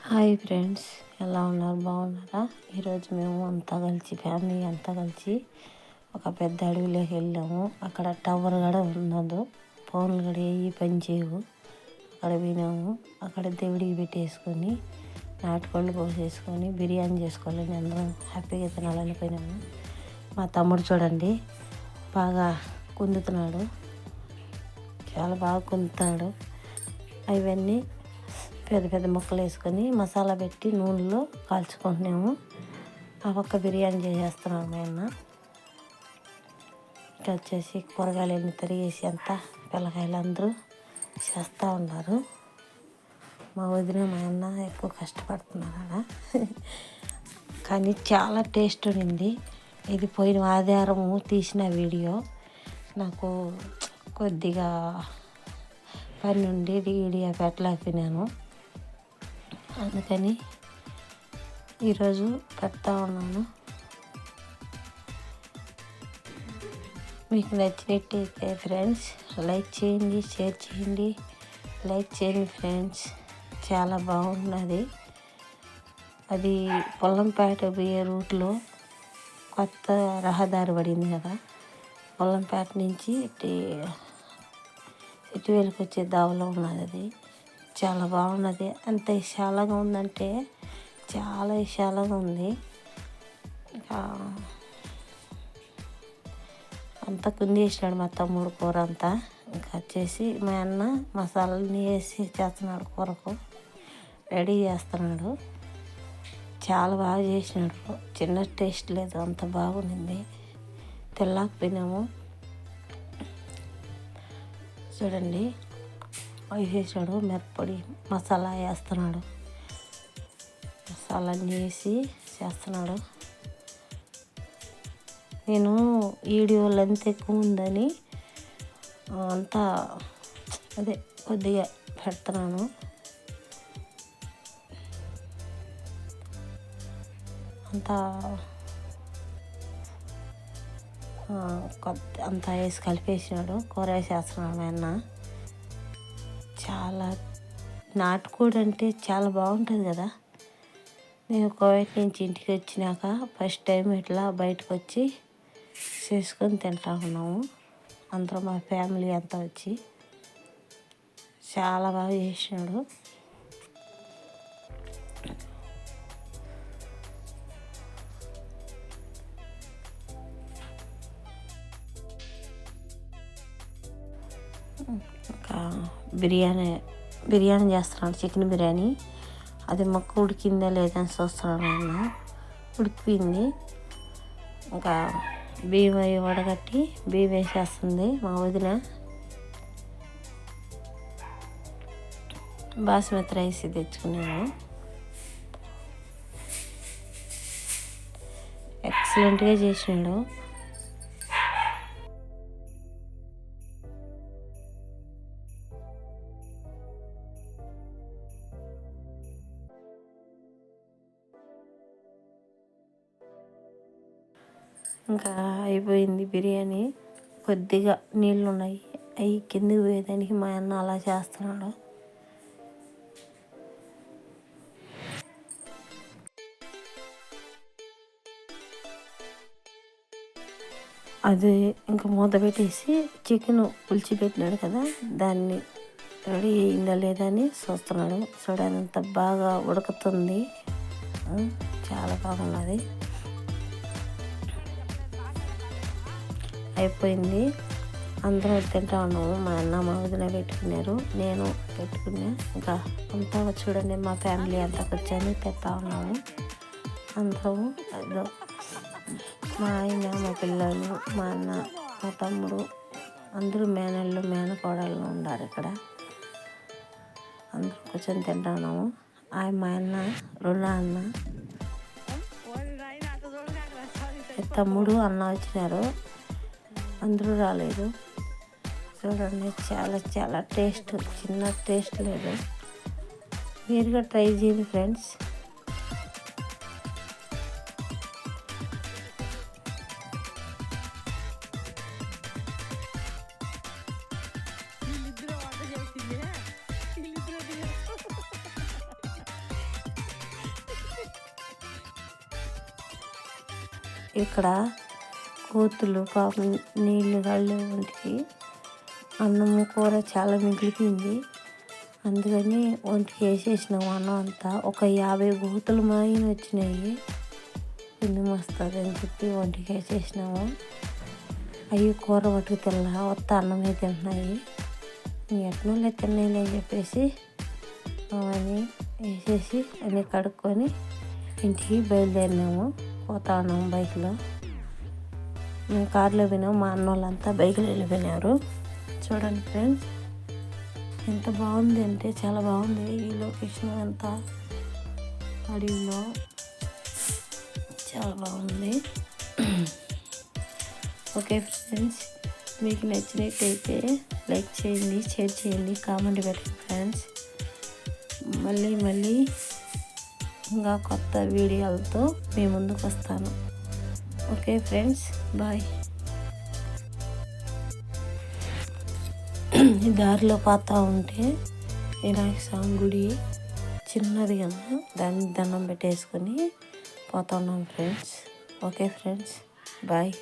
Hi friends, ఎలా ఉన్నారు? బాగున్నారా? ఈరోజు మేము ఫ్యామిలీ అంతా కలిసి ఒక పెద్ద అడవిలోకి వెళ్ళాము. అక్కడ టవర్ కూడా ఉన్నదో, ఫోన్లు కూడా ఏ పని చేయవు. అక్కడ పోయినాము. అక్కడ దేవుడికి పెట్టేసుకొని నాటుకోళ్ళు కోసేసుకొని బిర్యానీ చేసుకోవాలని అందరం హ్యాపీగా తినాలని పోయినాము. మా తమ్ముడు చూడండి బాగా కుందుతున్నాడు, చాలా బాగా కుందుతున్నాడు. అవన్నీ పెద్ద పెద్ద ముక్కలు వేసుకొని మసాలా పెట్టి నూనెలో కాల్చుకుంటున్నాము. ఆ పక్క బిర్యానీ చేసేస్తున్నాము. ఆయన ఇంకా వచ్చేసి కూరగాయలు తరిగేసి అంతా పిల్లకాయలు అందరూ చేస్తూ ఉన్నారు. మా వదిన మా అన్న ఎక్కువ కష్టపడుతున్నారు అలా. కానీ చాలా టేస్ట్ ఉండింది. ఇది పోయిన ఆదివారము తీసిన వీడియో. నాకు కొద్దిగా పని నుండి వీడియో పెట్టలేకపోయినాను, అందుకని ఈరోజు పెడతా ఉన్నాను. మీకు నచ్చినట్టయితే ఫ్రెండ్స్ లైక్ చేయండి, షేర్ చేయండి. లైక్ చేయండి ఫ్రెండ్స్, చాలా బాగున్నది. అది పొల్లంపేట పోయే రూట్లో కొత్త రహదారి పడింది కదా, పొల్లంపేట నుంచి సిటీవేలకు వచ్చే దావలో ఉన్నది. అది చాలా బాగున్నది. అంత విశాలంగా ఉందంటే చాలా విశాలంగా ఉంది. ఇంకా అంతా కుందేసినాడు మా తమ్ముడు కూర అంతా. ఇంకా వచ్చేసి మా అన్న మసాలాని వేసి చేస్తున్నాడు, కూరకు రెడీ చేస్తున్నాడు. చాలా బాగా చేసినాడు, చిన్న టేస్ట్ లేదు, అంత బాగుంది. తెల్లాకపోయినాము చూడండి. వేసేసాడు మిరప్పొడి, మసాలా వేస్తున్నాడు, మసాలాన్ని వేసి చేస్తున్నాడు. నేను వీడియోలు ఎంత ఎక్కువ ఉందని అంతా కొద్దిగా పెడుతున్నాను. అంతా వేసి కలిపేసినాడు, కూర వేసేస్తున్నాడు ఆయన. చాలా నాటుకోడి అంటే చాలా బాగుంటుంది కదా. నేను కోవిడ్ నుంచి ఇంటికి వచ్చినాక ఫస్ట్ టైం ఇట్లా బయటకు వచ్చి చేసుకొని తింటా ఉన్నాము. అందరూ మా ఫ్యామిలీ అంతా వచ్చి చాలా బాగా చేసినాడు. ఇంకా బిర్యానీ చేస్తున్నాడు, చికెన్ బిర్యానీ. అది మొక్క ఉడికిందా లేదని చూస్తున్నాడు ఆయన. ఉడికిపోయింది. ఇంకా బియ్యం అవి వడగట్టి బియ్యం వేసేస్తుంది మా వదిన. బాస్మతి రైస్ తెచ్చుకున్నాను. ఎక్సలెంట్గా చేసినాడు. ఇంకా అయిపోయింది బిర్యానీ. కొద్దిగా నీళ్ళు ఉన్నాయి, అవి కిందకి పోయేదానికి మా అన్న అలా చేస్తున్నాడు. అది ఇంకా మూత పెట్టేసి చికెన్ పులిచిపెట్టినాడు కదా, దాన్ని రెడీ అయిందా లేదా అని చూస్తున్నాడు. చూడనంత బాగా ఉడుకుతుంది, చాలా బాగున్నది. అయిపోయింది. అందరూ తింటా ఉన్నాము. మా అన్న మా వదిన పెట్టుకున్నారు, నేను పెట్టుకున్నా. ఇంకా అంతా చూడండి మా ఫ్యామిలీ అంతా కూర్చొని తింటా ఉన్నాము. అందరము మా ఆయన, మా పిల్లలు, మా అన్న, మా తమ్ముడు అందరూ మేనళ్ళు మేనకోడళ్ళు ఉన్నారు ఇక్కడ. అందరూ కూర్చొని తింటా ఉన్నాము. మా అన్న రెండో అన్న, తమ్ముడు, అన్న వచ్చినారు, అందరూ రాలేదు. చూడండి చాలా చాలా టేస్ట్, చిన్న టేస్ట్ లేదు. మీరుగా ట్రై చేయండి ఫ్రెండ్స్. ఇక్కడ కోతులు పాపం నీళ్ళు కళ్ళు ఒంటికి, అన్నము కూర చాలా మిగిలిపోయింది. అందుకని ఒంటికి వేసేసినాము అన్నం అంతా. ఒక 50 బూతులు మాయిన వచ్చినాయి. పిండి వస్తుంది అని చెప్పి ఒంటికి వేసేసినాము. అవి కూర పట్టుకు తిన్నా, వత్త అన్నమే తింటున్నాయి. ఎట్నోళ్ళే తిన్నాయి అని చెప్పేసి అవన్నీ వేసేసి అన్నీ కడుక్కొని ఇంటికి బయలుదేరినాము. పోతా ఉన్నాము బైక్లో. మేము కార్లో పోయినాము, మా అన్న వాళ్ళంతా బైక్లో వెళ్ళిపోయినారు. చూడండి ఫ్రెండ్స్, ఎంత బాగుంది అంటే చాలా బాగుంది. ఈ లొకేషన్ అంతా అడవిలో చాలా బాగుంది. ఓకే ఫ్రెండ్స్, మీకు నచ్చినట్టయితే లైక్ చేయండి, షేర్ చేయండి, కామెంట్ పెట్టండి ఫ్రెండ్స్. మళ్ళీ ఇంకా కొత్త వీడియోలతో మీ ముందుకు వస్తాను. Okay friends, bye. ఈ దారిలో పోతూ ఉంటే వినాయక స్వామి గుడి చిన్నది కదా, దాన్ని దండం పెట్టేసుకొని పోతా ఉన్నాం ఫ్రెండ్స్. Okay friends, bye.